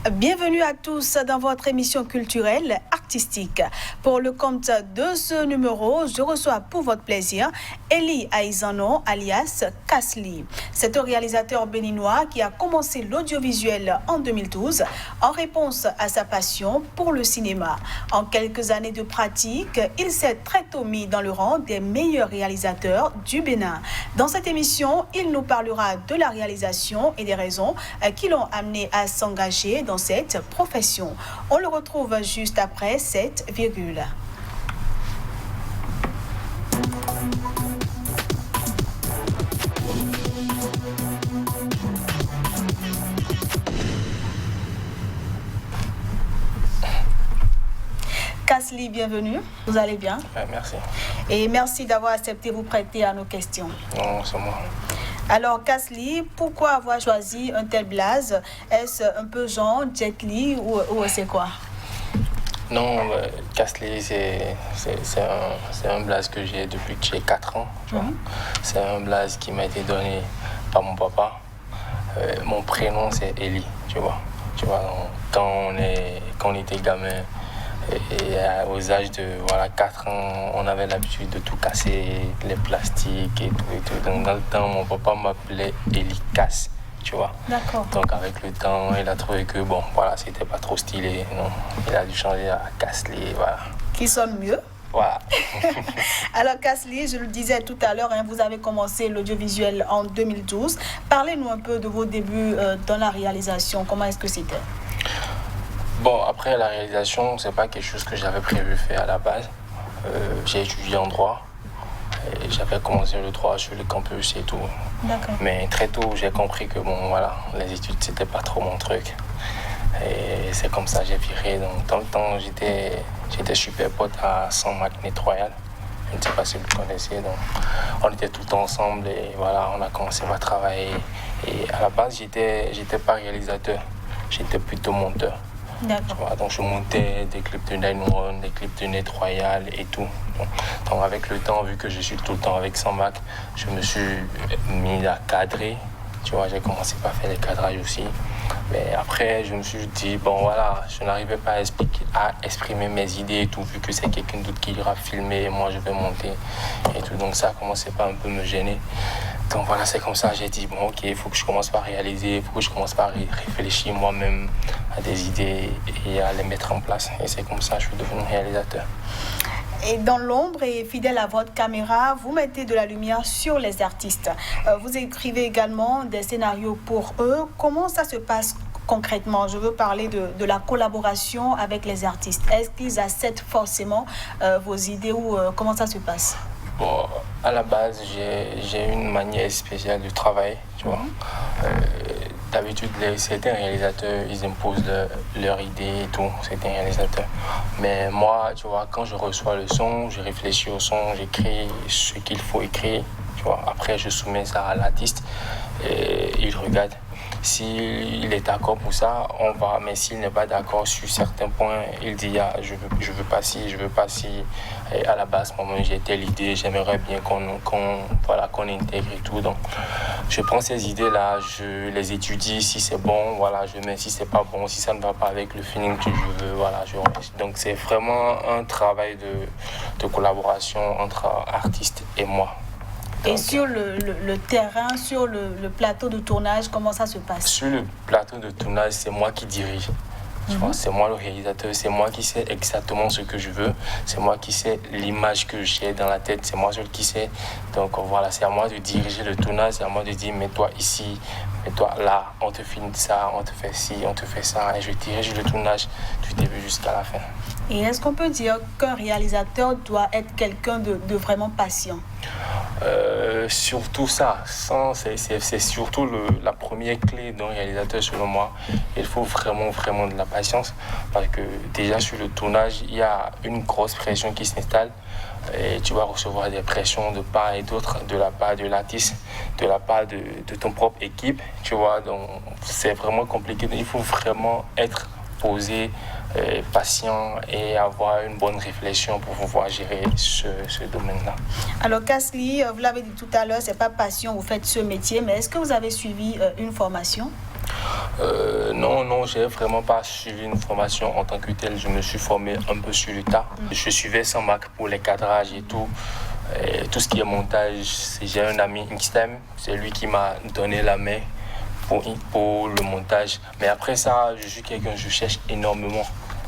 Bienvenue à tous dans votre émission culturelle artistique. Pour le compte de ce numéro, je reçois pour votre plaisir Eli Aizano alias Kasli. C'est un réalisateur béninois qui a commencé l'audiovisuel en 2012 en réponse à sa passion pour le cinéma. En quelques années de pratique, il s'est très tôt mis dans le rang des meilleurs réalisateurs du Bénin. Dans cette émission, il nous parlera de la réalisation et des raisons qui l'ont amené à s'engager dans cette profession. On le retrouve juste après cette virgule. Kasli, bienvenue. Vous allez bien? Merci. Et merci d'avoir accepté de vous prêter à nos questions. Non, c'est moi. Alors, Kasli, pourquoi avoir choisi un tel blaze? Est-ce un peu genre Jet Li ou c'est quoi? Non, Kasli, c'est un blaze que j'ai depuis que j'ai 4 ans. C'est un blaze qui m'a été donné par mon papa. Mon prénom, c'est Eli, tu vois. Quand on était gamin, et aux âges de 4 ans, on avait l'habitude de tout casser, les plastiques et tout. Donc dans le temps, mon papa m'appelait Eli Casse, tu vois. D'accord. Donc avec le temps, il a trouvé que c'était pas trop stylé. Non. Il a dû changer à Kasli, voilà. Qui sonne mieux. Voilà. Alors Kasli, je le disais tout à l'heure, vous avez commencé l'audiovisuel en 2012. Parlez-nous un peu de vos débuts dans la réalisation. Comment est-ce que c'était? Bon, après la réalisation, c'est pas quelque chose que j'avais prévu faire à la base. J'ai étudié en droit et j'avais commencé le droit sur le campus et tout. D'accord. Mais très tôt, j'ai compris que les études, c'était pas trop mon truc. Et c'est comme ça que j'ai viré. Donc, dans le temps, j'étais super pote à Saint-Marc Net-Royal. Je ne sais pas si vous connaissez. Donc, on était tout le temps ensemble et voilà, on a commencé à travailler. Et à la base, j'étais pas réalisateur, j'étais plutôt monteur. D'accord. Donc je montais des clips de 911, des clips de Net Royal et tout. Donc avec le temps, vu que je suis tout le temps avec Saint-Marc, je me suis mis à cadrer. Tu vois, j'ai commencé par faire des cadrages aussi. Mais après, je me suis dit, je n'arrivais pas à exprimer mes idées et tout, vu que c'est quelqu'un d'autre qui ira filmer et moi je vais monter et tout. Donc ça a commencé par un peu me gêner. Donc voilà, c'est comme ça, j'ai dit, ok, il faut que je commence par réaliser, il faut que je commence par réfléchir moi-même à des idées et à les mettre en place. Et c'est comme ça que je suis devenu réalisateur. Et dans l'ombre et fidèle à votre caméra, vous mettez de la lumière sur les artistes. Vous écrivez également des scénarios pour eux. Comment ça se passe concrètement? Je veux parler de la collaboration avec les artistes. Est-ce qu'ils acceptent forcément vos idées ou comment ça se passe? Bon, à la base, j'ai une manière spéciale de travailler, tu vois. D'habitude, certains réalisateurs, ils imposent leur idée et tout, certains réalisateurs. Mais moi, tu vois, quand je reçois le son, je réfléchis au son, j'écris ce qu'il faut écrire, tu vois. Après, je soumets ça à l'artiste et il regarde. S'il est d'accord pour ça, on va. Mais s'il n'est pas d'accord sur certains points, il dit je veux pas ci, je veux pas ci. Et à la base, moi, j'ai telle idée, j'aimerais bien qu'on intègre et tout. Donc, je prends ces idées-là, je les étudie. Si c'est bon, voilà, je mets. Si c'est pas bon, si ça ne va pas avec le feeling que je veux, voilà, je reste. Donc, c'est vraiment un travail de collaboration entre artistes et moi. Et sur le terrain, sur le plateau de tournage, comment ça se passe? Sur le plateau de tournage, c'est moi qui dirige. C'est moi le réalisateur, c'est moi qui sais exactement ce que je veux, c'est moi qui sais l'image que j'ai dans la tête, c'est moi seul qui sais. Donc voilà, c'est à moi de diriger le tournage, c'est à moi de dire mets-toi ici, mets-toi là, on te filme ça, on te fait ci, on te fait ça, et je dirige le tournage du début jusqu'à la fin. Et est-ce qu'on peut dire qu'un réalisateur doit être quelqu'un de vraiment patient? Surtout ça, c'est surtout la première clé d'un réalisateur selon moi. Il faut vraiment de la patience parce que déjà sur le tournage, il y a une grosse pression qui s'installe. et tu vas recevoir des pressions de part et d'autre, de la part de l'artiste, de la part de ton propre équipe, tu vois. Donc c'est vraiment compliqué. Il faut vraiment être posé, patient et avoir une bonne réflexion pour pouvoir gérer ce domaine-là. Alors Kasli, vous l'avez dit tout à l'heure, c'est pas passion, vous faites ce métier, mais est-ce que vous avez suivi une formation? Non, j'ai vraiment pas suivi une formation en tant que telle. Je me suis formé un peu sur le tas. Je suivais sans marque pour les cadrages et tout. Et tout ce qui est montage, j'ai un ami Xtem, c'est lui qui m'a donné la main pour le montage. Mais après ça, je suis quelqu'un, je cherche énormément.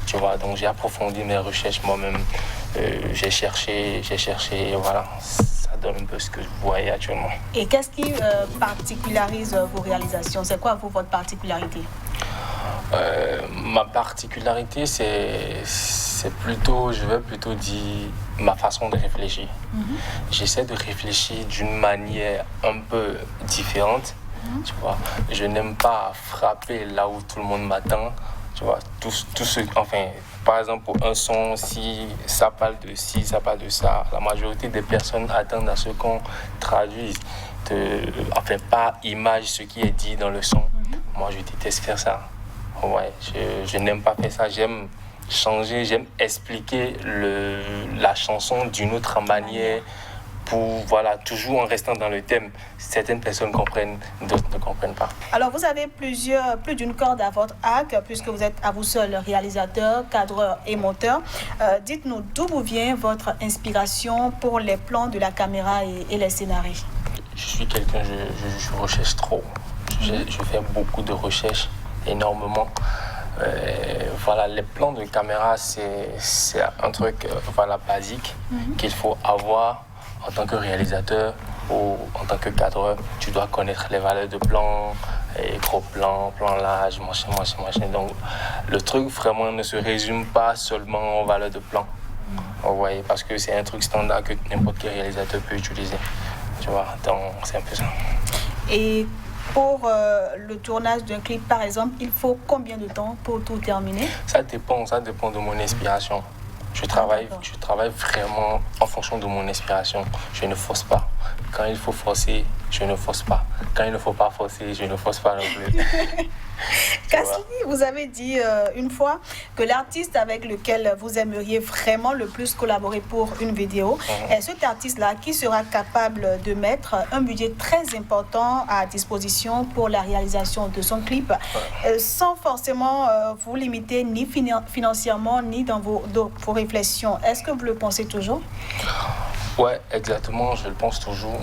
Tu vois, donc j'ai approfondi mes recherches moi-même. J'ai cherché, et voilà. Ça donne un peu ce que vous voyez actuellement. Et qu'est-ce qui particularise vos réalisations? C'est quoi votre particularité? Ma particularité, c'est plutôt, je vais plutôt dire, ma façon de réfléchir. J'essaie de réfléchir d'une manière un peu différente. Tu vois, je n'aime pas frapper là où tout le monde m'attend. Tu vois, par exemple, pour un son, si ça parle de ci, ça parle de ça, la majorité des personnes attendent à ce qu'on traduise, par image, ce qui est dit dans le son. Moi, je déteste faire ça. Ouais, je n'aime pas faire ça. J'aime changer, j'aime expliquer la chanson d'une autre manière. Voilà, toujours en restant dans le thème. Certaines personnes comprennent, d'autres ne comprennent pas. Alors, vous avez plus d'une corde à votre arc, puisque vous êtes à vous seul réalisateur, cadreur et monteur. Dites-nous d'où vous vient votre inspiration pour les plans de la caméra et les scénarios. Je suis quelqu'un, je recherche trop. Je fais beaucoup de recherches, énormément. Voilà, les plans de caméra, c'est un truc basique qu'il faut avoir. En tant que réalisateur ou en tant que cadreur, tu dois connaître les valeurs de plan, gros plan, plan large, machin. Donc, le truc vraiment ne se résume pas seulement aux valeurs de plan. Vous voyez, parce que c'est un truc standard que n'importe quel réalisateur peut utiliser. Tu vois, donc c'est un peu ça. Et pour le tournage d'un clip, par exemple, il faut combien de temps pour tout terminer? Ça dépend de mon inspiration. Je travaille vraiment en fonction de mon inspiration. Je ne force pas. Quand il faut forcer, je ne force pas. Quand il ne faut pas forcer, je ne force pas non plus. Kasli, vous avez dit une fois que l'artiste avec lequel vous aimeriez vraiment le plus collaborer pour une vidéo est cet artiste-là qui sera capable de mettre un budget très important à disposition pour la réalisation de son clip, sans forcément vous limiter ni financièrement ni dans vos réflexions. Est-ce que vous le pensez toujours? Ouais, exactement, je le pense toujours.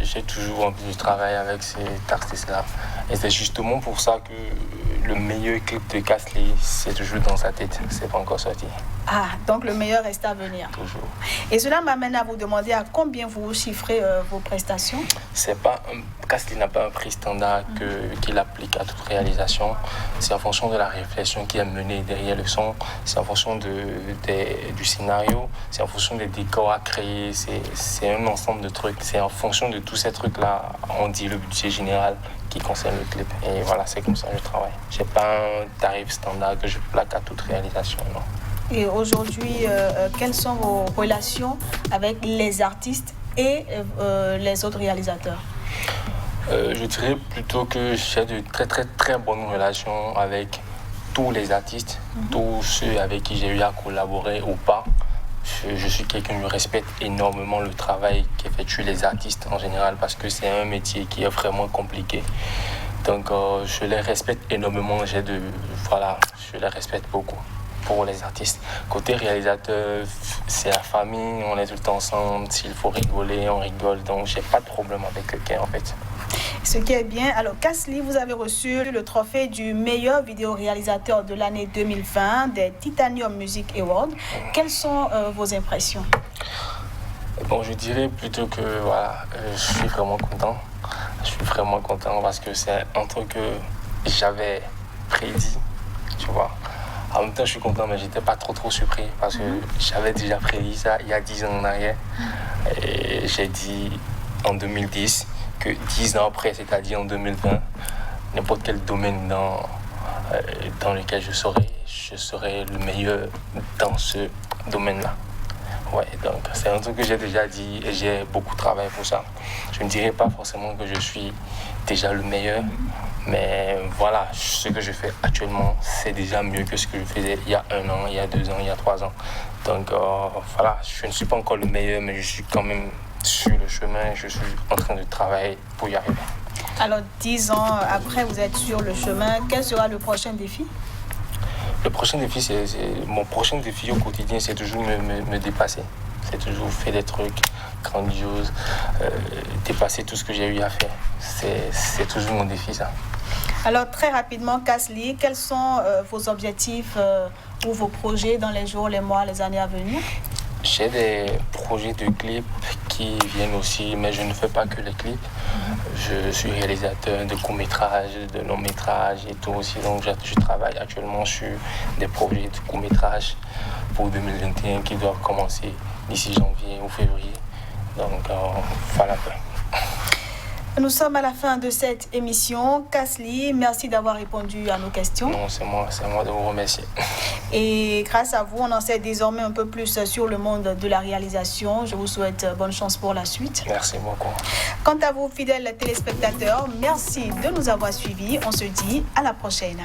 J'ai toujours envie de travailler avec cet artiste-là. Et c'est justement pour ça que le meilleur clip de Kasli, c'est toujours dans sa tête. C'est pas encore sorti. Ah, donc le meilleur reste à venir. Toujours. Et cela m'amène à vous demander à combien vous chiffrez vos prestations? Kasli n'a pas un prix standard qu'il applique à toute réalisation. C'est en fonction de la réflexion qui est menée derrière le son. C'est en fonction du scénario. C'est en fonction des décors à créer. C'est un ensemble de trucs. C'est en fonction de tous ces trucs-là, on dit le budget général qui concerne le clip. Et voilà, c'est comme ça que je travaille. Je n'ai pas un tarif standard que je plaque à toute réalisation, non. Et aujourd'hui, quelles sont vos relations avec les artistes et les autres réalisateurs? Je dirais plutôt que j'ai de très très très bonnes relations avec tous les artistes, tous ceux avec qui j'ai eu à collaborer ou pas. Je suis quelqu'un qui respecte énormément le travail qu'effectuent les artistes en général parce que c'est un métier qui est vraiment compliqué. Donc je les respecte énormément, je les respecte beaucoup pour les artistes. Côté réalisateur, c'est la famille, on est tout le temps ensemble, s'il faut rigoler, on rigole, donc j'ai pas de problème avec quelqu'un en fait. Ce qui est bien. Alors, Kasli, vous avez reçu le trophée du meilleur vidéo-réalisateur de l'année 2020 des Titanium Music Awards. Quelles sont vos impressions? Bon, je dirais plutôt que voilà, je suis vraiment content. Je suis vraiment content parce que c'est un truc que j'avais prédit, tu vois. En même temps, je suis content, mais j'étais pas trop surpris parce que j'avais déjà prédit ça il y a 10 ans en arrière. Et j'ai dit en 2010 que 10 ans après, c'est-à-dire en 2020, n'importe quel domaine dans lequel je serai le meilleur dans ce domaine-là. Ouais, donc c'est un truc que j'ai déjà dit et j'ai beaucoup travaillé pour ça. Je ne dirais pas forcément que je suis déjà le meilleur, mais voilà, ce que je fais actuellement, c'est déjà mieux que ce que je faisais il y a 1 an, il y a 2 ans, il y a 3 ans. Donc voilà, je ne suis pas encore le meilleur, mais je suis quand même sur le chemin, je suis en train de travailler pour y arriver. Alors, 10 ans après, vous êtes sur le chemin. Quel sera le prochain défi? Le prochain défi, mon prochain défi au quotidien, c'est toujours me dépasser. C'est toujours faire des trucs grandioses, dépasser tout ce que j'ai eu à faire. C'est toujours mon défi, ça. Alors, très rapidement, Kasli, quels sont vos objectifs ou vos projets dans les jours, les mois, les années à venir? J'ai des projets de clips qui viennent aussi, mais je ne fais pas que les clips. Je suis réalisateur de courts-métrages, de longs-métrages et tout aussi. Donc je travaille actuellement sur des projets de courts-métrages pour 2021 qui doivent commencer d'ici janvier ou février. Donc voilà. Nous sommes à la fin de cette émission. Kasli, merci d'avoir répondu à nos questions. Non, c'est moi de vous remercier. Et grâce à vous, on en sait désormais un peu plus sur le monde de la réalisation. Je vous souhaite bonne chance pour la suite. Merci beaucoup. Quant à vous, fidèles téléspectateurs, merci de nous avoir suivis. On se dit à la prochaine.